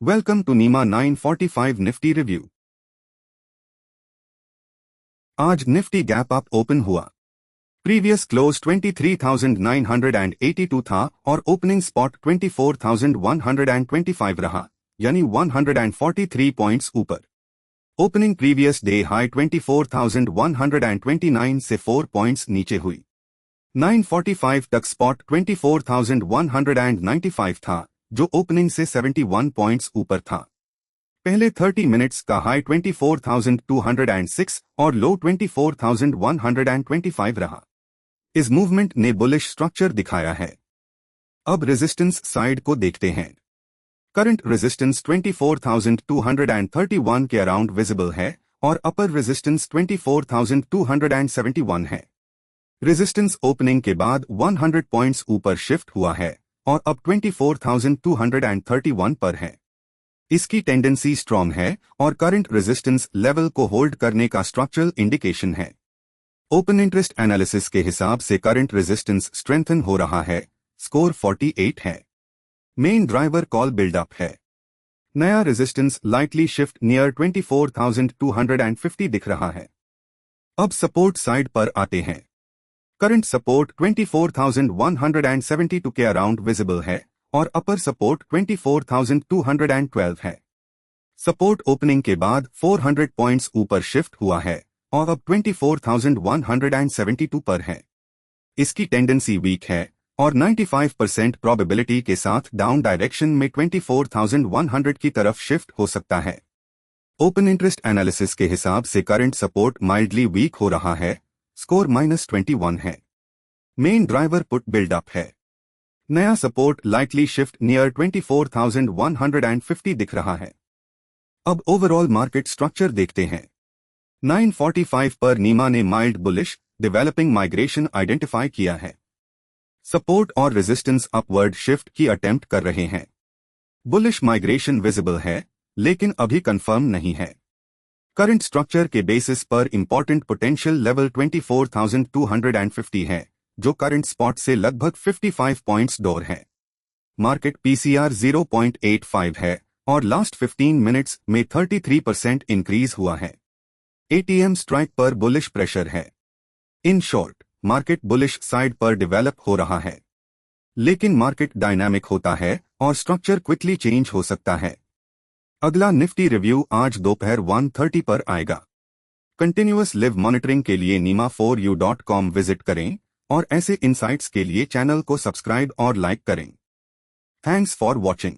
Welcome to Neema 945 Nifty review. आज Nifty gap up open हुआ। Previous close 23,982 था और ओपनिंग स्पॉट 24,125 रहा, यानी 143 पॉइंट्स ऊपर। ओपनिंग प्रीवियस डे हाई 24,129 से 4 पॉइंट्स नीचे हुई। 9:45 तक स्पॉट 24,195 था, जो ओपनिंग से 71 पॉइंट्स ऊपर था। पहले 30 मिनट्स का हाई 24,206 और लो 24,125 रहा। इस मूवमेंट ने बुलिश स्ट्रक्चर दिखाया है। अब रेजिस्टेंस साइड को देखते हैं। करंट रेजिस्टेंस 24,231 के अराउंड विजिबल है और अपर रेजिस्टेंस 24,271 है। रेजिस्टेंस ओपनिंग के बाद 100 पॉइंट्स ऊपर शिफ्ट हुआ है और अब 24,231 पर है। इसकी टेंडेंसी स्ट्रॉन्ग है और करंट रेजिस्टेंस लेवल को होल्ड करने का स्ट्रक्चरल इंडिकेशन है। ओपन इंटरेस्ट एनालिसिस के हिसाब से करंट रेजिस्टेंस स्ट्रेंथन हो रहा है। स्कोर 48 है। मेन ड्राइवर कॉल बिल्डअप है। नया रेजिस्टेंस लाइटली शिफ्ट नियर 24,250 दिख रहा है। अब सपोर्ट साइड पर आते हैं। करंट सपोर्ट 24,172 के अराउंड विजिबल है और अपर सपोर्ट 24,212 है। सपोर्ट ओपनिंग के बाद 400 पॉइंट्स ऊपर शिफ्ट हुआ है और अब 24,172 पर है। इसकी टेंडेंसी वीक है और 95% प्रोबेबिलिटी के साथ डाउन डायरेक्शन में 24,100 की तरफ शिफ्ट हो सकता है। ओपन इंटरेस्ट एनालिसिस के हिसाब से करंट सपोर्ट माइल्डली वीक हो रहा है। स्कोर -21 है। मेन ड्राइवर पुट बिल्डअप है। नया सपोर्ट लाइटली शिफ्ट नियर 24,150 दिख रहा है। अब ओवरऑल मार्केट स्ट्रक्चर देखते हैं। 9:45 पर नीमा ने mild bullish developing migration identify किया है। सपोर्ट और रेजिस्टेंस अपवर्ड शिफ्ट की अटेम्प्ट कर रहे हैं। बुलिश माइग्रेशन विजिबल है, लेकिन अभी कंफर्म नहीं है। करंट स्ट्रक्चर के बेसिस पर इंपॉर्टेंट पोटेंशियल लेवल 24,250 है, जो करंट स्पॉट से लगभग 55 पॉइंट्स डोर है। मार्केट पीसीआर 0.85 है और लास्ट 15 मिनट्स में 33% इंक्रीज हुआ है। एटीएम स्ट्राइक पर बुलिश प्रेशर है। In short, market bullish side पर डेवलप हो रहा है, लेकिन मार्केट डायनामिक होता है और स्ट्रक्चर क्विकली चेंज हो सकता है। अगला निफ्टी रिव्यू आज दोपहर 1:30 पर आएगा। कंटिन्यूअस लिव मॉनिटरिंग के लिए nima4u.com विजिट करें और ऐसे इनसाइट्स के लिए चैनल को सब्सक्राइब और लाइक करें। Thanks for watching.